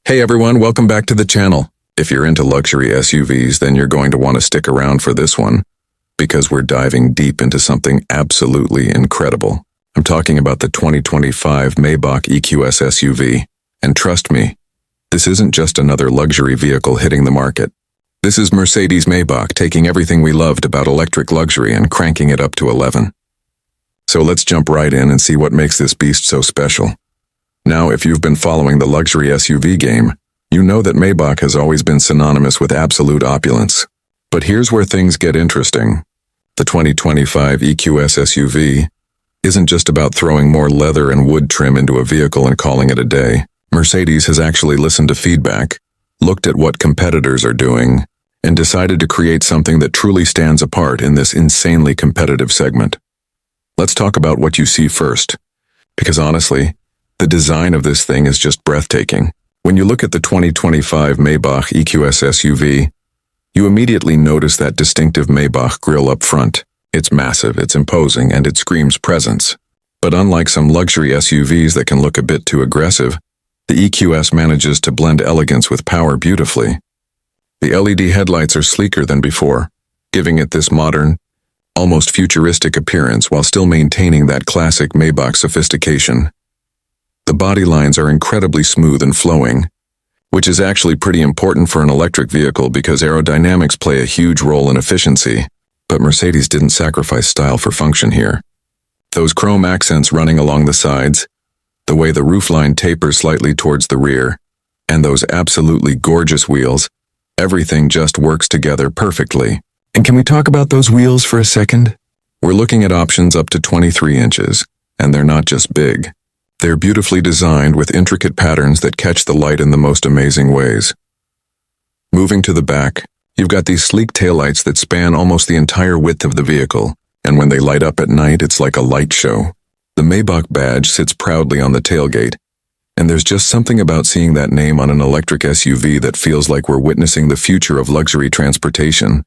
Hey everyone, welcome back to the channel. If you're into luxury SUVs, then you're going to want to stick around for this one, because we're diving deep into something absolutely incredible. I'm talking about the 2025 Maybach EQS SUV. And trust me, this isn't just another luxury vehicle hitting the market. This is Mercedes-Maybach taking everything we loved about electric luxury and cranking it up to 11. So let's jump right in and see what makes this beast so special. Now, if you've been following the luxury SUV game, you know that Maybach has always been synonymous with absolute opulence. But here's where things get interesting. The 2025 EQS SUV isn't just about throwing more leather and wood trim into a vehicle and calling it a day. Mercedes has actually listened to feedback, looked at what competitors are doing, and decided to create something that truly stands apart in this insanely competitive segment. Let's talk about what you see first, because honestly, the design of this thing is just breathtaking. When you look at the 2025 Maybach EQS SUV, you immediately notice that distinctive Maybach grille up front. It's massive, it's imposing, and it screams presence. But unlike some luxury SUVs that can look a bit too aggressive, the EQS manages to blend elegance with power beautifully. The LED headlights are sleeker than before, giving it this modern, almost futuristic appearance while still maintaining that classic Maybach sophistication. The body lines are incredibly smooth and flowing, which is actually pretty important for an electric vehicle because aerodynamics play a huge role in efficiency. But Mercedes didn't sacrifice style for function here. Those chrome accents running along the sides, the way the roofline tapers slightly towards the rear, and those absolutely gorgeous wheels, everything just works together perfectly. And can we talk about those wheels for a second? We're looking at options up to 23 inches, and they're not just big. They're beautifully designed with intricate patterns that catch the light in the most amazing ways. Moving to the back, you've got these sleek taillights that span almost the entire width of the vehicle, and when they light up at night, it's like a light show. The Maybach badge sits proudly on the tailgate, and there's just something about seeing that name on an electric SUV that feels like we're witnessing the future of luxury transportation.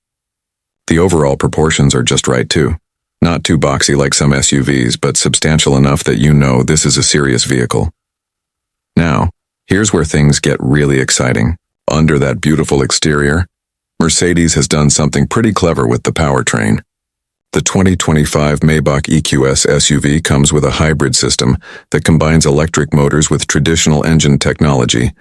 The overall proportions are just right too. Not too boxy like some SUVs, but substantial enough that you know this is a serious vehicle. Now, here's where things get really exciting. Under that beautiful exterior, Mercedes has done something pretty clever with the powertrain. The 2025 Maybach EQS SUV comes with a hybrid system that combines electric motors with traditional engine technology,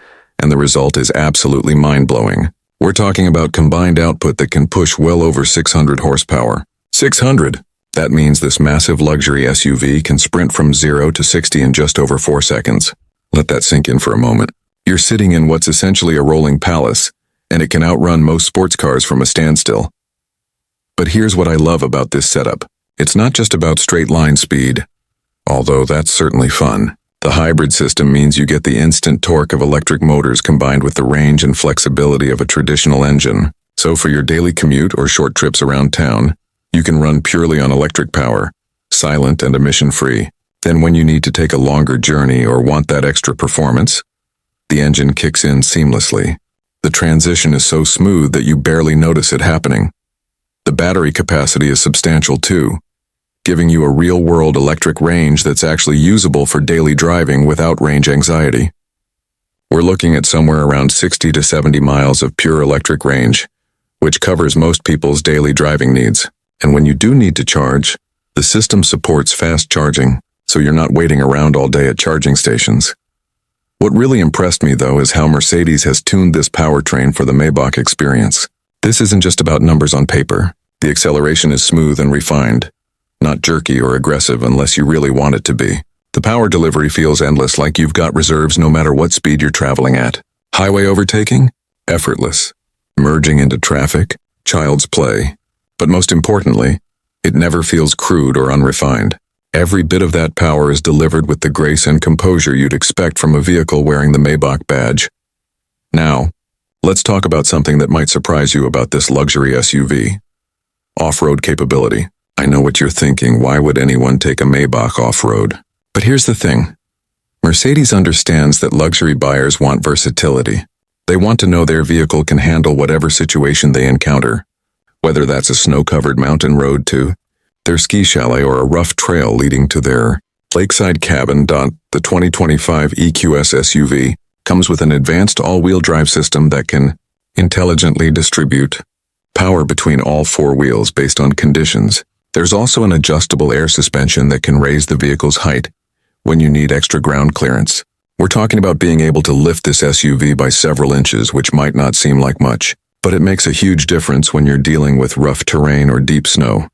and the result is absolutely mind-blowing. We're talking about combined output that can push well over 600 horsepower. 600! That means this massive luxury SUV can sprint from 0 to 60 in just over 4 seconds. Let that sink in for a moment. You're sitting in what's essentially a rolling palace, and it can outrun most sports cars from a standstill. But here's what I love about this setup. It's not just about straight line speed, although that's certainly fun. The hybrid system means you get the instant torque of electric motors combined with the range and flexibility of a traditional engine. So for your daily commute or short trips around town, you can run purely on electric power, silent and emission-free. Then when you need to take a longer journey or want that extra performance, the engine kicks in seamlessly. The transition is so smooth that you barely notice it happening. The battery capacity is substantial too, giving you a real-world electric range that's actually usable for daily driving without range anxiety. We're looking at somewhere around 60 to 70 miles of pure electric range, which covers most people's daily driving needs. And when you do need to charge, the system supports fast charging, so you're not waiting around all day at charging stations. What really impressed me, though, is how Mercedes has tuned this powertrain for the Maybach experience. This isn't just about numbers on paper. The acceleration is smooth and refined, not jerky or aggressive unless you really want it to be. The power delivery feels endless, like you've got reserves no matter what speed you're traveling at. Highway overtaking? Effortless. Merging into traffic? Child's play. But most importantly, it never feels crude or unrefined. Every bit of that power is delivered with the grace and composure you'd expect from a vehicle wearing the Maybach badge. Now, let's talk about something that might surprise you about this luxury SUV. Off-road capability. I know what you're thinking, why would anyone take a Maybach off-road? But here's the thing. Mercedes understands that luxury buyers want versatility. They want to know their vehicle can handle whatever situation they encounter, whether that's a snow-covered mountain road to their ski chalet or a rough trail leading to their lakeside cabin. The 2025 EQS SUV comes with an advanced all-wheel drive system that can intelligently distribute power between all four wheels based on conditions. There's also an adjustable air suspension that can raise the vehicle's height when you need extra ground clearance. We're talking about being able to lift this SUV by several inches, which might not seem like much, but it makes a huge difference when you're dealing with rough terrain or deep snow.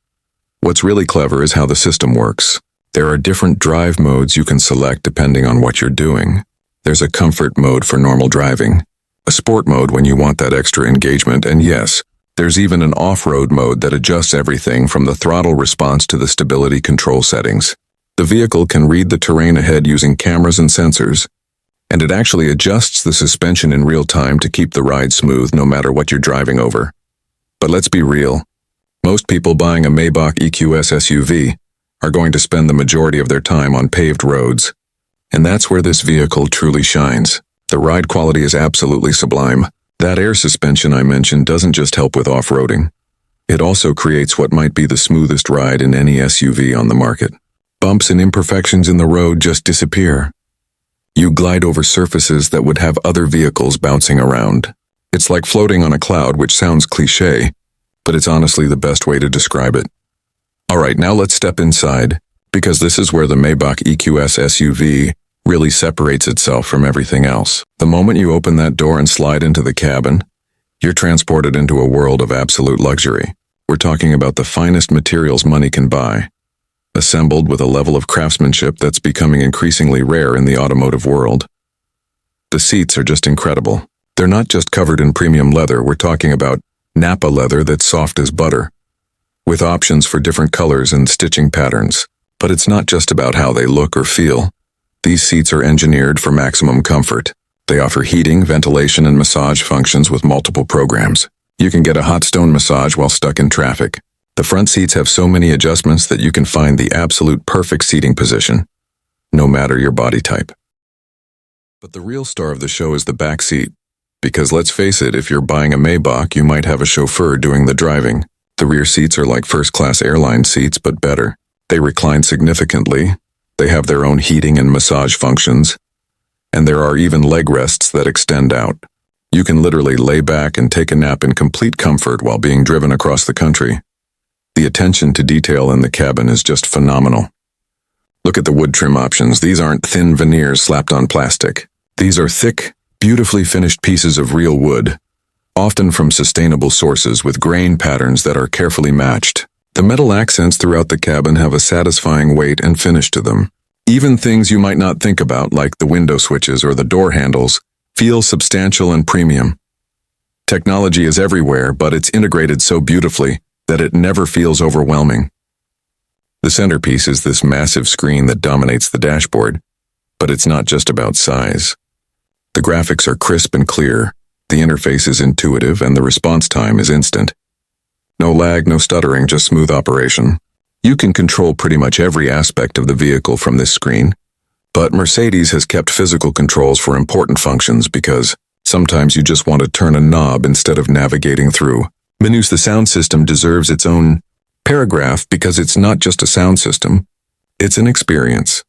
What's really clever is how the system works. There are different drive modes you can select depending on what you're doing. There's a comfort mode for normal driving, a sport mode when you want that extra engagement, and yes, there's even an off-road mode that adjusts everything from the throttle response to the stability control settings. The vehicle can read the terrain ahead using cameras and sensors, and it actually adjusts the suspension in real time to keep the ride smooth no matter what you're driving over. But let's be real. Most people buying a Maybach EQS SUV are going to spend the majority of their time on paved roads. And that's where this vehicle truly shines. The ride quality is absolutely sublime. That air suspension I mentioned doesn't just help with off-roading. It also creates what might be the smoothest ride in any SUV on the market. Bumps and imperfections in the road just disappear. You glide over surfaces that would have other vehicles bouncing around. It's like floating on a cloud, which sounds cliché, but it's honestly the best way to describe it. Alright, now let's step inside, because this is where the Maybach EQS SUV really separates itself from everything else. The moment you open that door and slide into the cabin, you're transported into a world of absolute luxury. We're talking about the finest materials money can buy, assembled with a level of craftsmanship that's becoming increasingly rare in the automotive world. The seats are just incredible. They're not just covered in premium leather, we're talking about Nappa leather that's soft as butter, with options for different colors and stitching patterns. But it's not just about how they look or feel. These seats are engineered for maximum comfort. They offer heating, ventilation, and massage functions with multiple programs. You can get a hot stone massage while stuck in traffic. The front seats have so many adjustments that you can find the absolute perfect seating position, no matter your body type. But the real star of the show is the back seat. Because let's face it, if you're buying a Maybach, you might have a chauffeur doing the driving. The rear seats are like first-class airline seats, but better. They recline significantly, they have their own heating and massage functions, and there are even leg rests that extend out. You can literally lay back and take a nap in complete comfort while being driven across the country. The attention to detail in the cabin is just phenomenal. Look at the wood trim options. These aren't thin veneers slapped on plastic. These are thick, beautifully finished pieces of real wood, often from sustainable sources with grain patterns that are carefully matched. The metal accents throughout the cabin have a satisfying weight and finish to them. Even things you might not think about, like the window switches or the door handles, feel substantial and premium. Technology is everywhere, but it's integrated so beautifully that it never feels overwhelming. The centerpiece is this massive screen that dominates the dashboard, but it's not just about size. The graphics are crisp and clear, the interface is intuitive, and the response time is instant. No lag, no stuttering, just smooth operation. You can control pretty much every aspect of the vehicle from this screen, but Mercedes has kept physical controls for important functions because sometimes you just want to turn a knob instead of navigating through menus. The sound system deserves its own paragraph because it's not just a sound system, it's an experience.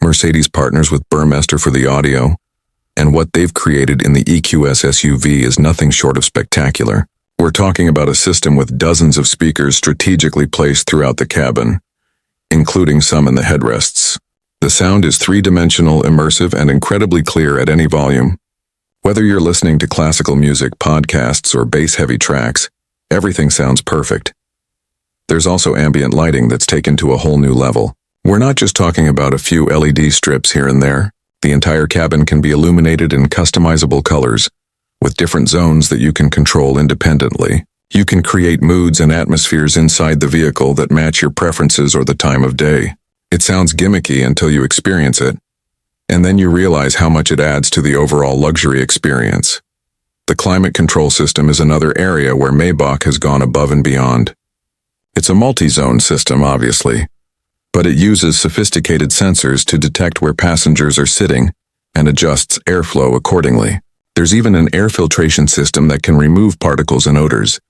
Mercedes partners with Burmester for the audio, and what they've created in the EQS SUV is nothing short of spectacular. We're talking about a system with dozens of speakers strategically placed throughout the cabin, including some in the headrests. The sound is three-dimensional, immersive, and incredibly clear at any volume. Whether you're listening to classical music, podcasts, or bass-heavy tracks, everything sounds perfect. There's also ambient lighting that's taken to a whole new level. We're not just talking about a few LED strips here and there. The entire cabin can be illuminated in customizable colors, with different zones that you can control independently. You can create moods and atmospheres inside the vehicle that match your preferences or the time of day. It sounds gimmicky until you experience it, and then you realize how much it adds to the overall luxury experience. The climate control system is another area where Maybach has gone above and beyond. It's a multi-zone system, obviously, but it uses sophisticated sensors to detect where passengers are sitting and adjusts airflow accordingly. There's even an air filtration system that can remove particles and odors,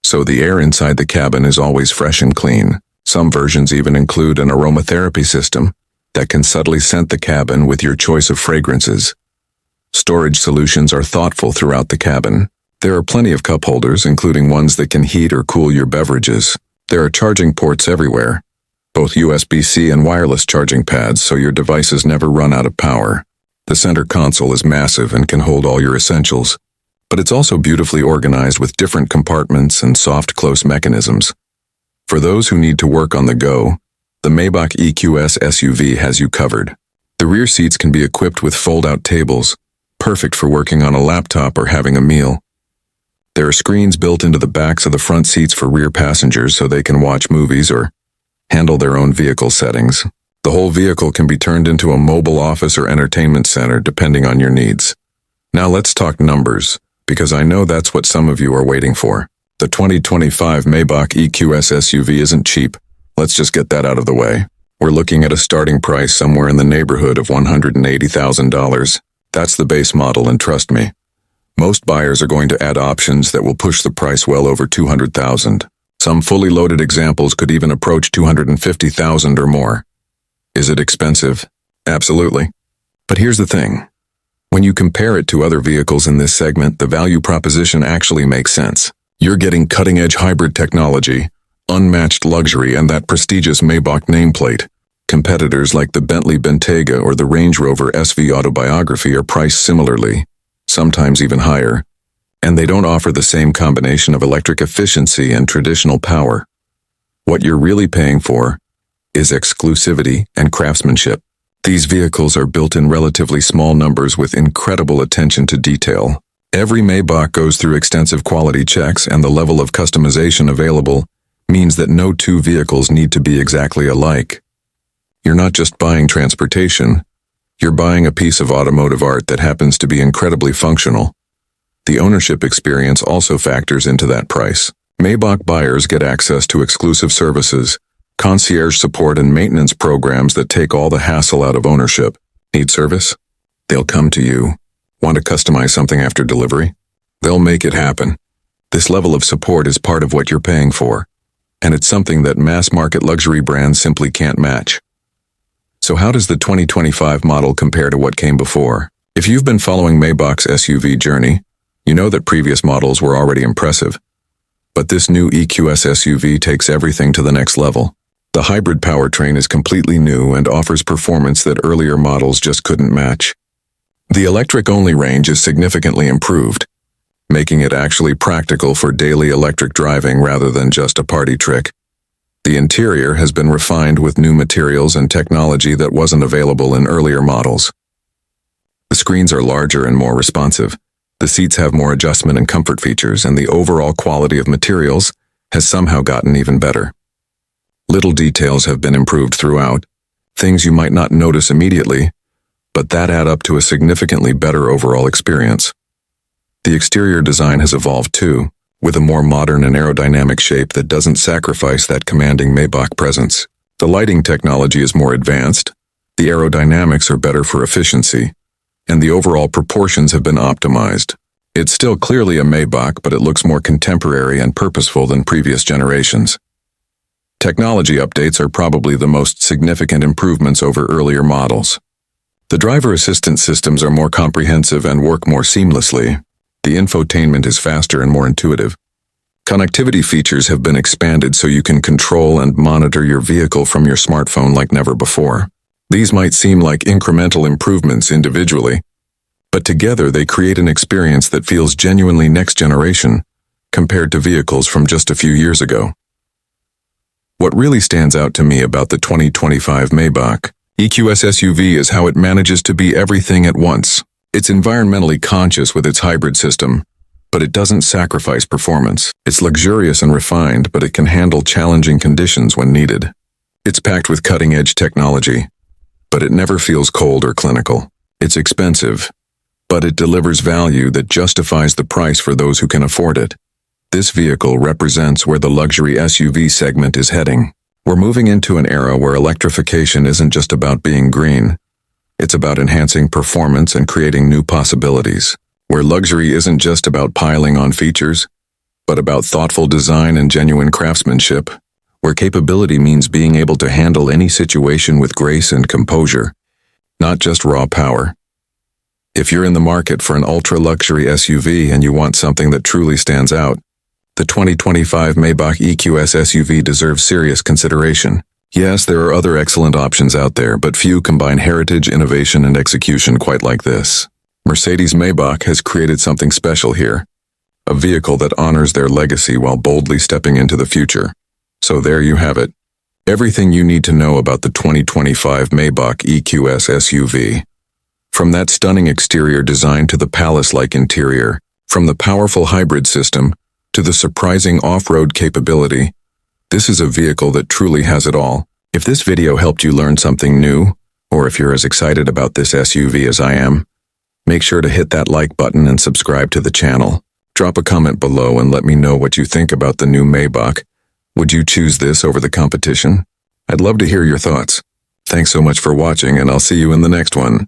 so the air inside the cabin is always fresh and clean. Some versions even include an aromatherapy system that can subtly scent the cabin with your choice of fragrances. Storage solutions are thoughtful throughout the cabin. There are plenty of cup holders, including ones that can heat or cool your beverages. There are charging ports everywhere, both USB-C and wireless charging pads, so your devices never run out of power. The center console is massive and can hold all your essentials, but it's also beautifully organized with different compartments and soft close mechanisms. For those who need to work on the go, the Maybach EQS SUV has you covered. The rear seats can be equipped with fold-out tables, perfect for working on a laptop or having a meal. There are screens built into the backs of the front seats for rear passengers so they can watch movies or handle their own vehicle settings. The whole vehicle can be turned into a mobile office or entertainment center depending on your needs. Now let's talk numbers, because I know that's what some of you are waiting for. The 2025 Maybach EQS SUV isn't cheap. Let's just get that out of the way. We're looking at a starting price somewhere in the neighborhood of $180,000. That's the base model, and trust me, most buyers are going to add options that will push the price well over $200,000. Some fully loaded examples could even approach $250,000 or more. Is it expensive? Absolutely. But here's the thing. When you compare it to other vehicles in this segment, the value proposition actually makes sense. You're getting cutting-edge hybrid technology, unmatched luxury, and that prestigious Maybach nameplate. Competitors like the Bentley Bentayga or the Range Rover SV Autobiography are priced similarly, sometimes even higher, and they don't offer the same combination of electric efficiency and traditional power. What you're really paying for is exclusivity and craftsmanship. These vehicles are built in relatively small numbers with incredible attention to detail. Every Maybach goes through extensive quality checks, and the level of customization available means that no two vehicles need to be exactly alike. You're not just buying transportation, you're buying a piece of automotive art that happens to be incredibly functional. The ownership experience also factors into that price. Maybach buyers get access to exclusive services, concierge support, and maintenance programs that take all the hassle out of ownership. Need service? They'll come to you. Want to customize something after delivery? They'll make it happen. This level of support is part of what you're paying for, and it's something that mass-market luxury brands simply can't match. So how does the 2025 model compare to what came before? If you've been following Maybach's SUV journey, you know that previous models were already impressive. But this new EQS SUV takes everything to the next level. The hybrid powertrain is completely new and offers performance that earlier models just couldn't match. The electric-only range is significantly improved, making it actually practical for daily electric driving rather than just a party trick. The interior has been refined with new materials and technology that wasn't available in earlier models. The screens are larger and more responsive. The seats have more adjustment and comfort features, and the overall quality of materials has somehow gotten even better. Little details have been improved throughout, things you might not notice immediately, but that add up to a significantly better overall experience. The exterior design has evolved too, with a more modern and aerodynamic shape that doesn't sacrifice that commanding Maybach presence. The lighting technology is more advanced, the aerodynamics are better for efficiency, and the overall proportions have been optimized. It's still clearly a Maybach, but it looks more contemporary and purposeful than previous generations. Technology updates are probably the most significant improvements over earlier models. The driver assistance systems are more comprehensive and work more seamlessly. The infotainment is faster and more intuitive. Connectivity features have been expanded so you can control and monitor your vehicle from your smartphone like never before. These might seem like incremental improvements individually, but together they create an experience that feels genuinely next generation compared to vehicles from just a few years ago. What really stands out to me about the 2025 Maybach EQS SUV is how it manages to be everything at once. It's environmentally conscious with its hybrid system, but it doesn't sacrifice performance. It's luxurious and refined, but it can handle challenging conditions when needed. It's packed with cutting-edge technology, but it never feels cold or clinical. It's expensive, but it delivers value that justifies the price for those who can afford it. This vehicle represents where the luxury SUV segment is heading. We're moving into an era where electrification isn't just about being green. It's about enhancing performance and creating new possibilities. Where luxury isn't just about piling on features, but about thoughtful design and genuine craftsmanship. Where capability means being able to handle any situation with grace and composure, not just raw power. If you're in the market for an ultra-luxury SUV and you want something that truly stands out, the 2025 Maybach EQS SUV deserves serious consideration. Yes, there are other excellent options out there, but few combine heritage, innovation, and execution quite like this. Mercedes-Maybach has created something special here. A vehicle that honors their legacy while boldly stepping into the future. So there you have it. Everything you need to know about the 2025 Maybach EQS SUV. From that stunning exterior design to the palace-like interior, from the powerful hybrid system to the surprising off-road capability, this is a vehicle that truly has it all. If this video helped you learn something new, or if you're as excited about this SUV as I am, make sure to hit that like button and subscribe to the channel. Drop a comment below and let me know what you think about the new Maybach. Would you choose this over the competition? I'd love to hear your thoughts. Thanks so much for watching, and I'll see you in the next one.